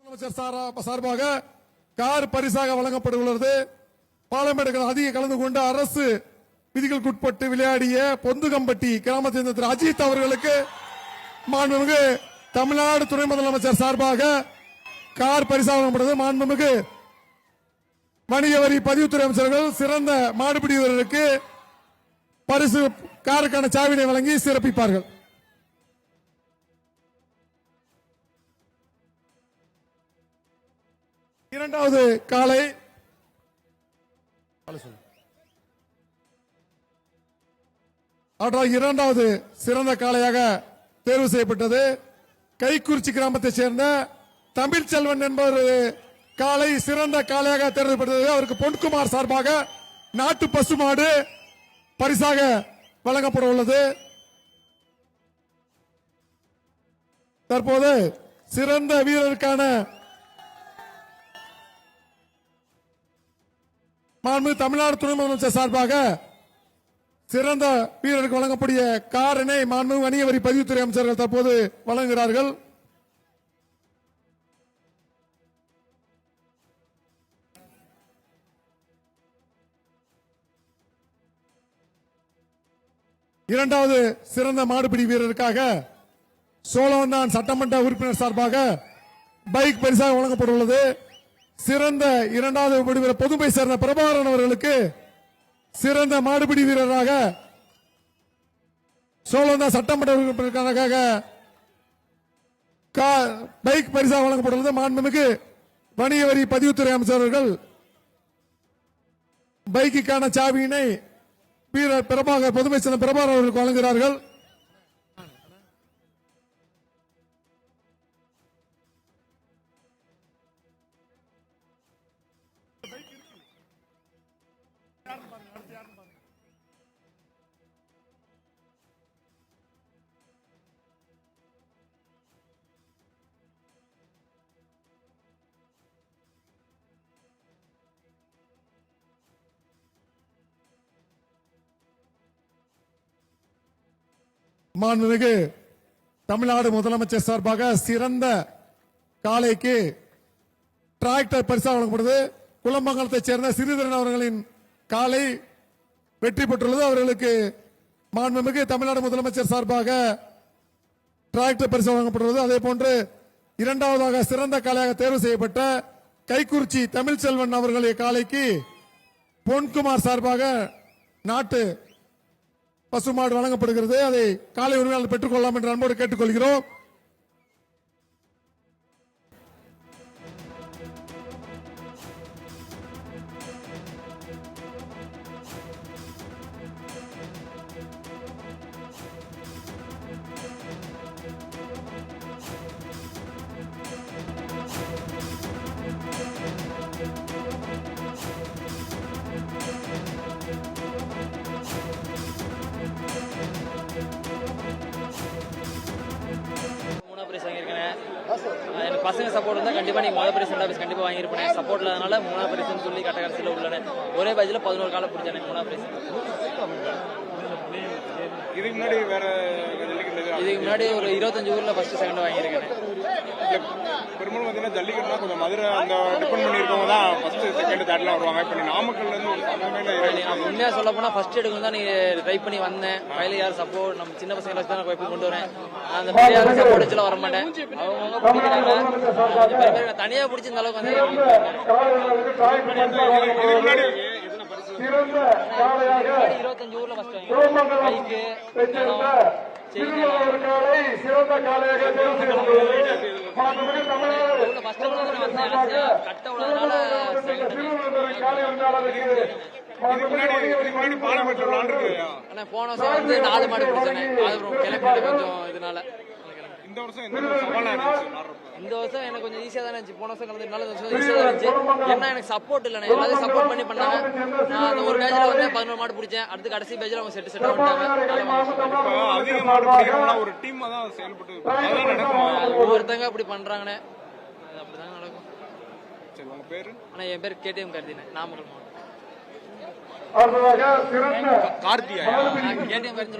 முதலமைச்சர் சார்பாக கார் பரிசாக வழங்கப்பட்டுள்ளது. பாலமேடு அதிக கலந்து கொண்டு அரசு விதிகளுக்குட்பட்டு விளையாடிய பொந்துகம்பட்டி கிராமத்தை சேர்ந்த திரு அஜித் அவர்களுக்கு மாண்புமிகு தமிழ்நாடு துணை முதலமைச்சர் சார்பாக கார் பரிசாக வழங்கப்பட்டது. மாண்புமிகு வணிக வரி பதிவுத்துறை அமைச்சர்கள் சிறந்த மாடுபிடி வீரருக்கு பரிசு காருக்கான சாவினை வழங்கி சிறப்பிப்பார்கள். இரண்டாவது காலை இரண்டாவது சிறந்த காளையாக தேர்வு செய்யப்பட்டது. கைக்குறிச்சி கிராமத்தை சேர்ந்த தமிழ்ச்செல்வன் என்பவர் காலை சிறந்த காளையாக தேர்ந்தெடுக்கப்பட்டது. அவருக்கு பொன்குமார் சார்பாக நாட்டு பசுமாடு பரிசாக வழங்கப்பட உள்ளது. தற்போது சிறந்த வீரருக்கான தமிழ்நாடு துணை முதலமைச்சர் சார்பாக சிறந்த வீரருக்கு வழங்கக்கூடிய காரினை மாண்புமிகு வணிக வரி பதிவுத்துறை அமைச்சர்கள் தற்போது வழங்குகிறார்கள். இரண்டாவது சிறந்த மாடுபிடி வீரருக்காக சோழவந்தான் சட்டமன்ற உறுப்பினர் சார்பாக பைக் பரிசாக வழங்கப்பட்டுள்ளது. சிறந்த இரண்டாவது வீரர் பொதுமை சேர்ந்த பிரபாகரன் அவர்களுக்கு சிறந்த மாடுபிடி வீரராக சோழவந்தான் சட்டமன்ற உறுப்பினருக்காக பைக் பரிசாக வழங்கப்பட்டுள்ளது. மாண்புமிகு வணிக வரி பதிவுத்துறை அமைச்சர்கள் பைக்குக்கான சாவியினை வீரர் பிரபாகர் பொதுமை சேர்ந்த பிரபாகர் அவர்களுக்கு வழங்குகிறார்கள். மாண்புமிகு தமிழ்நாடு முதலமைச்சர் சார்பாக சிறந்த காளைக்கு டிராக்டர் பரிசாக வழங்கப்படுது. குளமங்கலத்தைச் சேர்ந்த சிறிதரன் அவர்களின் காளை வெற்றி பெற்றுள்ளது. அவர்களுக்கு மாண்புமிகு தமிழ்நாடு முதலமைச்சர் சார்பாக டிராக்டர் பரிசு வழங்கப்பட்டுள்ளது. அதே போன்று இரண்டாவதாக சிறந்த காளையாக தேர்வு செய்யப்பட்ட கைக்குறிச்சி தமிழ்ச்செல்வன் அவர்களுடைய காளைக்கு பொன்குமார் சார்பாக நாட்டு பசுமாடு வழங்கப்படுகிறது. அதை காலை உரிமையாளர் பெற்றுக் கொள்ளலாம் என்று அன்போடு கேட்டுக்கொள்கிறோம். எனக்கு பசங்க சப்போர்ட் இருந்தால் கண்டிப்பாக நீங்கள் முதல் பிரைஸ் ரெண்டாவது பிரைஸ் கண்டிப்பாக வாங்கியிருப்பேன். சப்போர்ட் இல்லாதனால மூணாவது பிரைஸ்னு சொல்லி கடைசியில் உள்ளன. ஒரே பேஜில் 11 காலம் பிடிச்சேன் மூணாவது பிரைஸ். இதுக்கு முன்னாடி வேற இதுக்கு முன்னாடி ஒரு 25 ஊரில் ஃபர்ஸ்ட் செகண்ட் வாங்கியிருக்கேன். பெரும்பாலும் பார்த்தீங்கன்னா ஜல்லிக்கட்டுனா கொஞ்சம் மதுரை அந்த டிபெண்ட் பண்ணியிருக்கவங்க தான் ஃபர்ஸ்ட் செகண்ட் தேர்ட்லாம் வருவாங்க. இப்போ நாமக்கல்ல இருந்து ஒரு உண்மையாக சொல்ல போனால் ஃபர்ஸ்ட் எடுக்கணும் தான் நீங்கள் ட்ரை பண்ணி வந்தேன். கையில் யார் சப்போர்ட் நம்ம சின்ன பசங்களை வச்சு தான் எப்படி கொண்டு வரேன். அந்த மாதிரி யாரும் சப்போர்ட் வச்சுலாம் வர மாட்டேன். அவங்க பிடிக்கிறாங்க தனியாக பிடிச்ச இந்த அளவுக்கு வந்து 25 ஊர்ல ஃபர்ஸ்ட் வாங்கியிருக்கேன். போன வருஷம் வந்து 4 மாடு பிடிச்சேன். கிளம்பி கொஞ்சம் இதனால இந்த வருஷம் எனக்கு கொஞ்சம் ஈஸியா தான் இருந்துச்சு. போன வருஷம் கலந்துனால இந்த வருஷம் ஈஸியா தான் இருந்துச்சு. ஏன்னா எனக்கு சப்போர்ட் இல்லை. எல்லாரும் சப்போர்ட் பண்ணி பண்ணாங்க. நான் அந்த ஒரு பேஜ்ல வந்து 11 மாடு பிடிச்சேன். அடுத்து கடைசி பேஜ்ல அவங்க செட் பண்ணிட்டாங்க. ஒவ்வொருத்தங்க அப்படி பண்றாங்கன்னு அப்படிதான் நடக்கும். ஆனா என் பேர் கேடிஎம் கருதினே நாமக்கல் மாவட்டம். கார்த்தியா கேடிஎம் கருதி